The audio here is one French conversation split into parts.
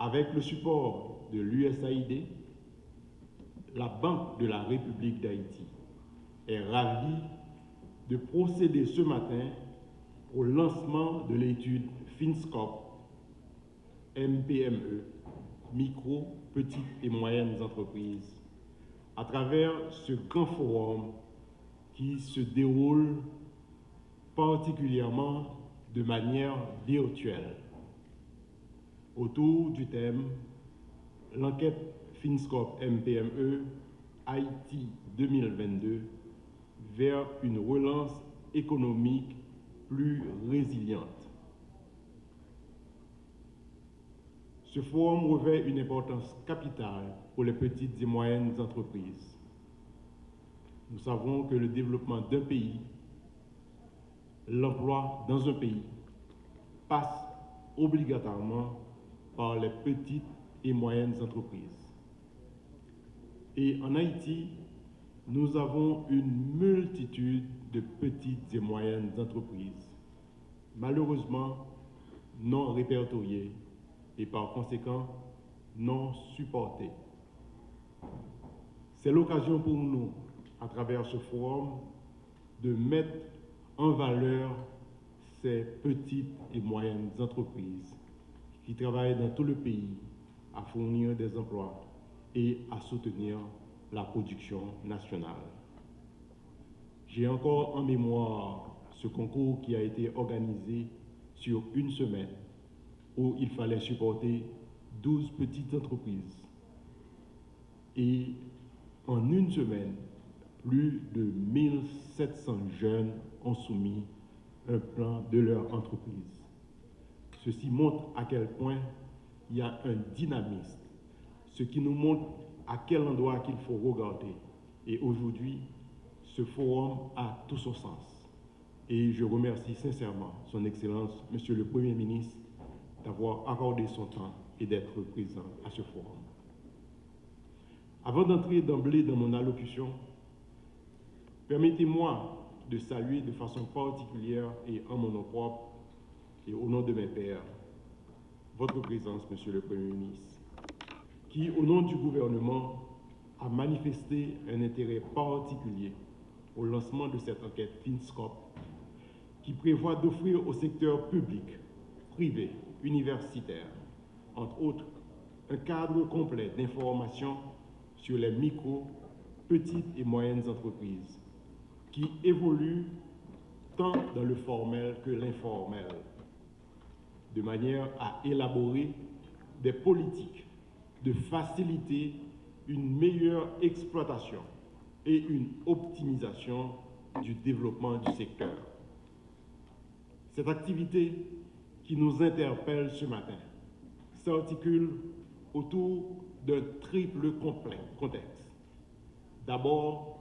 Avec le support de l'USAID, la Banque de la République d'Haïti est ravie de procéder ce matin au lancement de l'étude FinScope MPME, micro, petites et moyennes entreprises, à travers ce grand forum qui se déroule particulièrement de manière virtuelle autour du thème l'enquête FinScope MPME Haïti 2022 vers une relance économique plus résiliente. Ce forum revêt une importance capitale pour les petites et moyennes entreprises. Nous savons que le développement d'un pays, l'emploi dans un pays, passe obligatoirement par les petites et moyennes entreprises. Et en Haïti, nous avons une multitude de petites et moyennes entreprises, malheureusement non répertoriées et par conséquent non supportées. C'est l'occasion pour nous, à travers ce forum, de mettre en valeur ces petites et moyennes entreprises qui travaillent dans tout le pays à fournir des emplois et à soutenir la production nationale. J'ai encore en mémoire ce concours qui a été organisé sur une semaine où il fallait supporter 12 petites entreprises. Et en une semaine, plus de 1700 jeunes ont soumis un plan de leur entreprise. Ceci montre à quel point il y a un dynamisme, ce qui nous montre à quel endroit qu'il faut regarder. Et aujourd'hui, ce forum a tout son sens. Et je remercie sincèrement son Excellence, Monsieur le Premier ministre, d'avoir accordé son temps et d'être présent à ce forum. Avant d'entrer d'emblée dans mon allocution, permettez-moi de saluer de façon particulière et en mon nom propre et au nom de mes pairs, votre présence, Monsieur le Premier ministre, qui, au nom du gouvernement, a manifesté un intérêt particulier au lancement de cette enquête FinScope, qui prévoit d'offrir au secteur public, privé, universitaire, entre autres, un cadre complet d'informations sur les micro, petites et moyennes entreprises, qui évoluent tant dans le formel que l'informel, de manière à élaborer des politiques de faciliter une meilleure exploitation et une optimisation du développement du secteur. Cette activité qui nous interpelle ce matin s'articule autour d'un triple contexte. D'abord,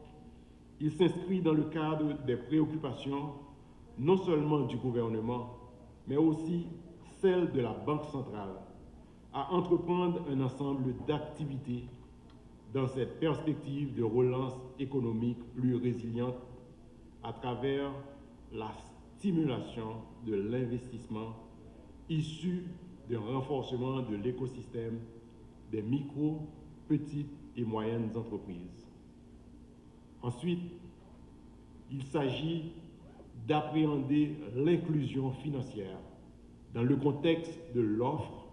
il s'inscrit dans le cadre des préoccupations non seulement du gouvernement, mais aussi celles de la Banque centrale, à entreprendre un ensemble d'activités dans cette perspective de relance économique plus résiliente à travers la stimulation de l'investissement issu d'un renforcement de l'écosystème des micro, petites et moyennes entreprises. Ensuite, il s'agit d'appréhender l'inclusion financière dans le contexte de l'offre,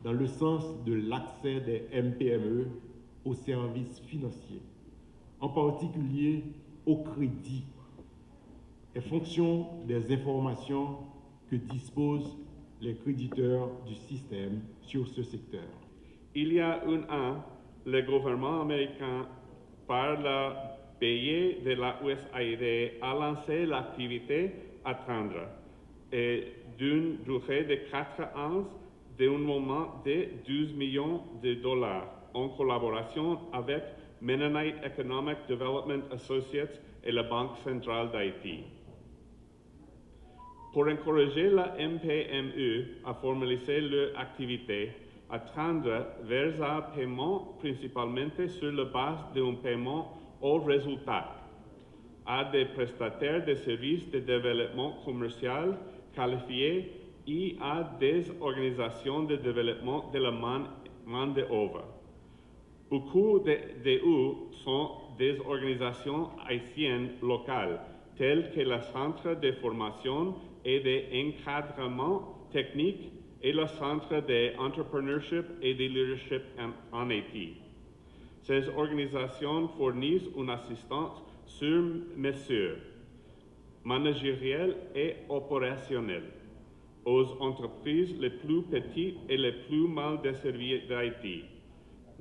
dans le sens de l'accès des MPME aux services financiers, en particulier au crédit, en fonction des informations que disposent les créditeurs du système sur ce secteur. Il y a un an, le gouvernement américain, par le biais de la USAID, a lancé l'activité Attendre, et d'une durée de 4 ans, d'un moment de 12 millions de dollars, en collaboration avec Mennonite Economic Development Associates et la Banque centrale d'Haïti. Pour encourager la MPME à formaliser leur activité, Attendre verse un paiement principalement sur la base d'un paiement au résultat à des prestataires de services de développement commercial qualifiés y a des organisations de développement de la main d'œuvre. Beaucoup d'eux sont des organisations haïtiennes locales, telles que le Centre de formation et d'encadrement technique et le Centre d'entrepreneurship et de leadership en Haïti. Ces organisations fournissent une assistance sur mesure, managérielle et opérationnelle, aux entreprises les plus petites et les plus mal desservies d'Haïti,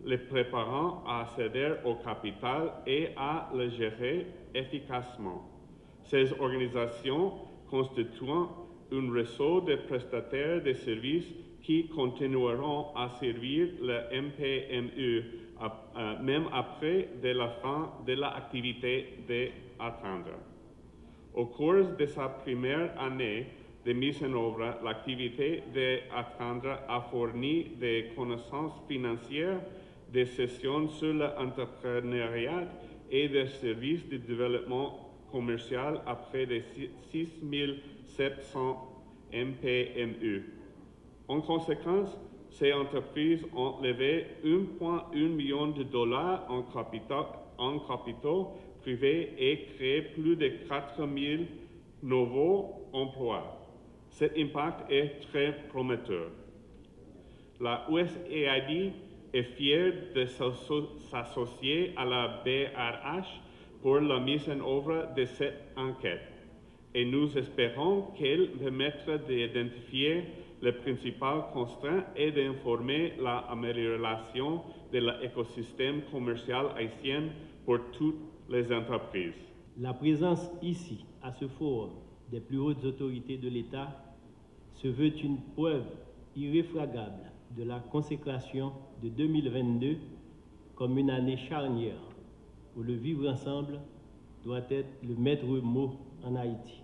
les préparant à accéder au capital et à le gérer efficacement. Ces organisations constituent un réseau de prestataires de services qui continueront à servir le MPMU même après la fin de l'activité d'Attendre. Au cours de sa première année de mise en œuvre, l'activité d'Attendre a fourni des connaissances financières, des sessions sur l'entrepreneuriat et des services de développement commercial à près de 6700 MPMU. En conséquence, ces entreprises ont levé 1,1 million de dollars en capitaux privés et créé plus de 4000 nouveaux emplois. Cet impact est très prometteur. La USAID est fière de s'associer à la BRH pour la mise en œuvre de cette enquête et nous espérons qu'elle permettra d'identifier les principales constraintes et d'informer l'amélioration de l'écosystème commercial haïtien pour toutes les entreprises. La présence ici, à ce forum, des plus hautes autorités de l'État se veut une preuve irréfragable de la consécration de 2022 comme une année charnière où le vivre ensemble doit être le maître mot en Haïti.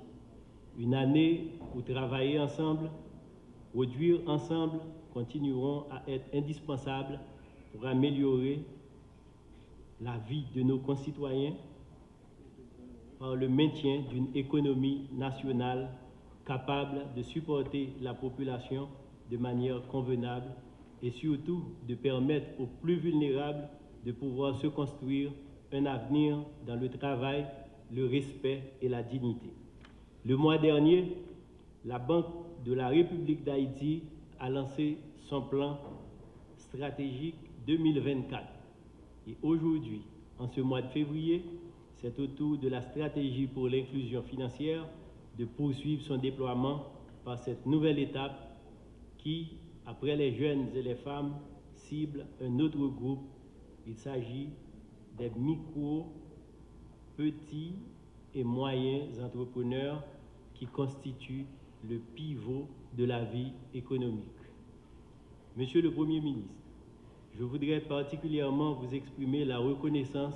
Une année où travailler ensemble, produire ensemble continueront à être indispensables pour améliorer la vie de nos concitoyens par le maintien d'une économie nationale capable de supporter la population de manière convenable et surtout de permettre aux plus vulnérables de pouvoir se construire un avenir dans le travail, le respect et la dignité. Le mois dernier, la Banque de la République d'Haïti a lancé son plan stratégique 2024. Et aujourd'hui, en ce mois de février, c'est au tour de la stratégie pour l'inclusion financière de poursuivre son déploiement par cette nouvelle étape qui, après les jeunes et les femmes, cible un autre groupe. Il s'agit des micro, petits et moyens entrepreneurs qui constituent le pivot de la vie économique. Monsieur le Premier ministre, je voudrais particulièrement vous exprimer la reconnaissance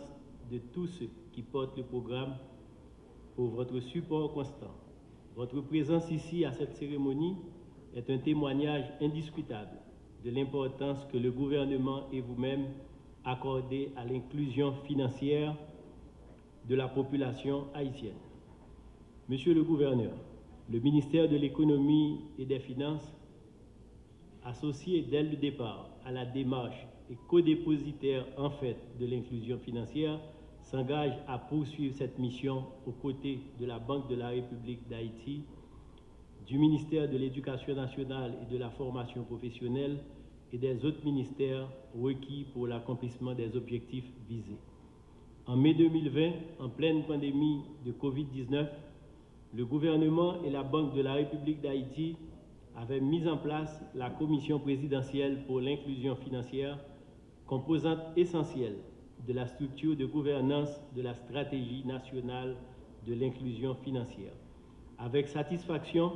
de tous ceux qui portent le programme pour votre support constant. Votre présence ici à cette cérémonie est un témoignage indiscutable de l'importance que le gouvernement et vous-même accordez à l'inclusion financière de la population haïtienne. Monsieur le gouverneur, le ministère de l'Économie et des Finances, associé dès le départ à la démarche et codépositaire en fait de l'inclusion financière, s'engage à poursuivre cette mission aux côtés de la Banque de la République d'Haïti, du ministère de l'Éducation nationale et de la formation professionnelle et des autres ministères requis pour l'accomplissement des objectifs visés. En mai 2020, en pleine pandémie de Covid-19, le gouvernement et la Banque de la République d'Haïti avaient mis en place la Commission présidentielle pour l'inclusion financière, composante essentielle de la structure de gouvernance de la stratégie nationale de l'inclusion financière. Avec satisfaction,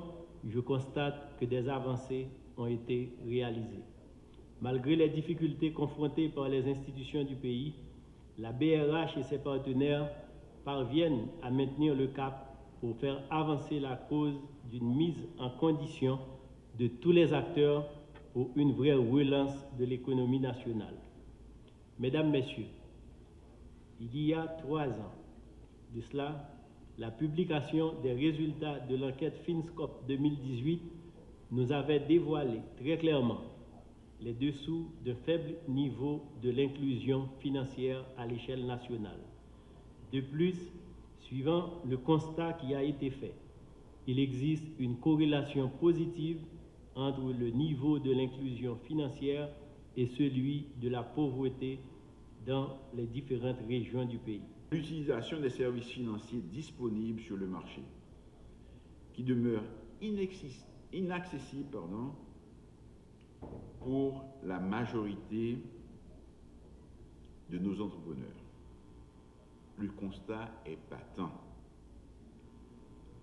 je constate que des avancées ont été réalisées. Malgré les difficultés confrontées par les institutions du pays, la BRH et ses partenaires parviennent à maintenir le cap pour faire avancer la cause d'une mise en condition de tous les acteurs pour une vraie relance de l'économie nationale. Mesdames, Messieurs, il y a 3 ans de cela, la publication des résultats de l'enquête FinScope 2018 nous avait dévoilé très clairement les dessous d'un faible niveau de l'inclusion financière à l'échelle nationale. De plus, suivant le constat qui a été fait, il existe une corrélation positive entre le niveau de l'inclusion financière et celui de la pauvreté dans les différentes régions du pays. L'utilisation des services financiers disponibles sur le marché, qui demeurent inaccessibles pour la majorité de nos entrepreneurs. Le constat est patent.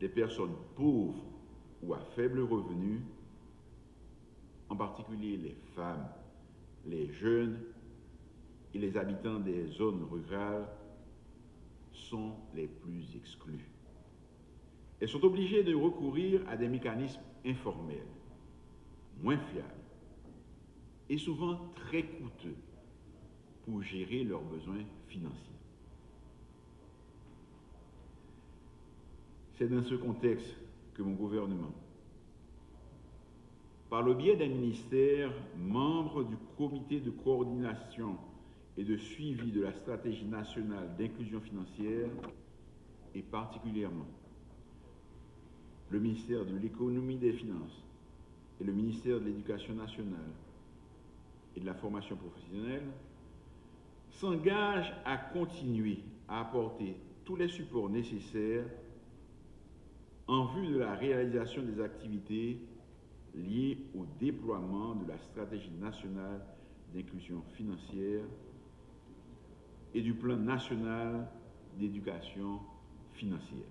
Les personnes pauvres ou à faible revenu, en particulier les femmes, les jeunes et les habitants des zones rurales, sont les plus exclus. Elles sont obligées de recourir à des mécanismes informels, moins fiables et souvent très coûteux pour gérer leurs besoins financiers. C'est dans ce contexte que mon gouvernement, par le biais des ministères membres du comité de coordination et de suivi de la stratégie nationale d'inclusion financière, et particulièrement le ministère de l'économie et des finances et le ministère de l'éducation nationale et de la formation professionnelle, s'engage à continuer à apporter tous les supports nécessaires en vue de la réalisation des activités liées au déploiement de la stratégie nationale d'inclusion financière et du plan national d'éducation financière.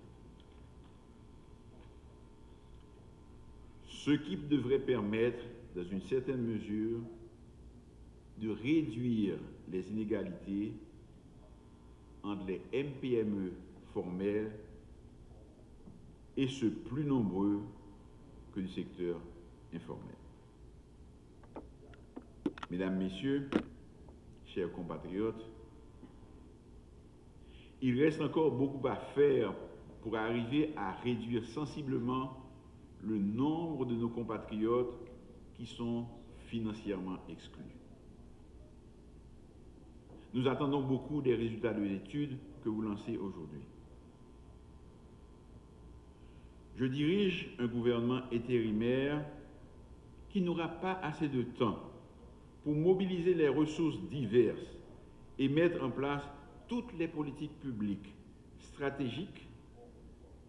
Ce qui devrait permettre, dans une certaine mesure, de réduire les inégalités entre les MPME formels et ceux plus nombreux que du secteur informel. Mesdames, Messieurs, chers compatriotes, il reste encore beaucoup à faire pour arriver à réduire sensiblement le nombre de nos compatriotes qui sont financièrement exclus. Nous attendons beaucoup des résultats de l'étude que vous lancez aujourd'hui. Je dirige un gouvernement intérimaire qui n'aura pas assez de temps pour mobiliser les ressources diverses et mettre en place toutes les politiques publiques stratégiques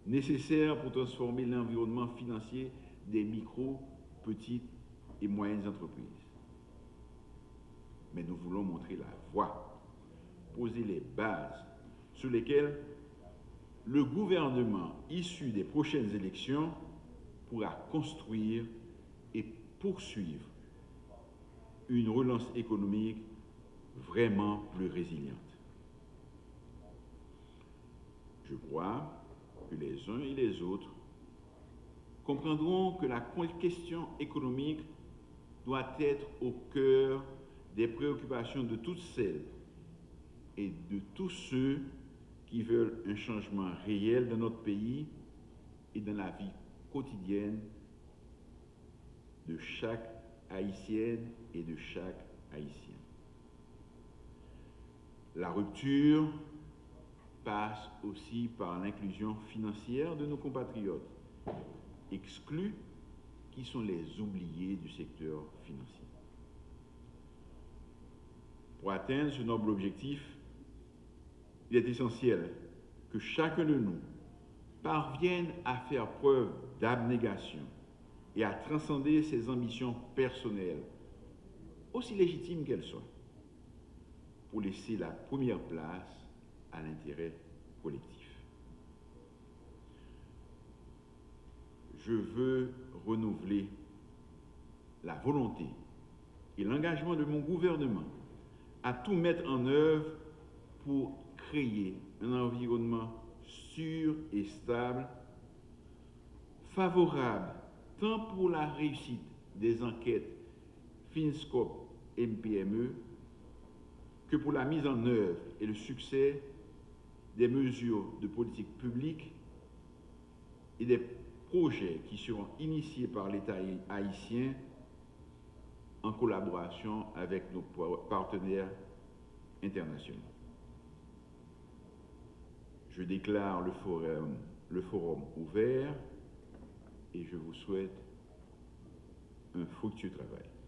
nécessaires pour transformer l'environnement financier des micro, petites et moyennes entreprises. Mais nous voulons montrer la voie, poser les bases sur lesquelles le gouvernement issu des prochaines élections pourra construire et poursuivre une relance économique vraiment plus résiliente. Je crois que les uns et les autres comprendront que la question économique doit être au cœur des préoccupations de toutes celles et de tous ceux qui veulent un changement réel dans notre pays et dans la vie quotidienne de chaque Haïtienne et de chaque Haïtien. La rupture passe aussi par l'inclusion financière de nos compatriotes, exclus qui sont les oubliés du secteur financier. Pour atteindre ce noble objectif, il est essentiel que chacun de nous parvienne à faire preuve d'abnégation et à transcender ses ambitions personnelles, aussi légitimes qu'elles soient, pour laisser la première place à l'intérêt collectif. Je veux renouveler la volonté et l'engagement de mon gouvernement à tout mettre en œuvre pour créer un environnement sûr et stable, favorable tant pour la réussite des enquêtes Finscope MPME que pour la mise en œuvre et le succès des mesures de politique publique et des projets qui seront initiés par l'État haïtien en collaboration avec nos partenaires internationaux. Je déclare le forum ouvert et je vous souhaite un fructueux travail.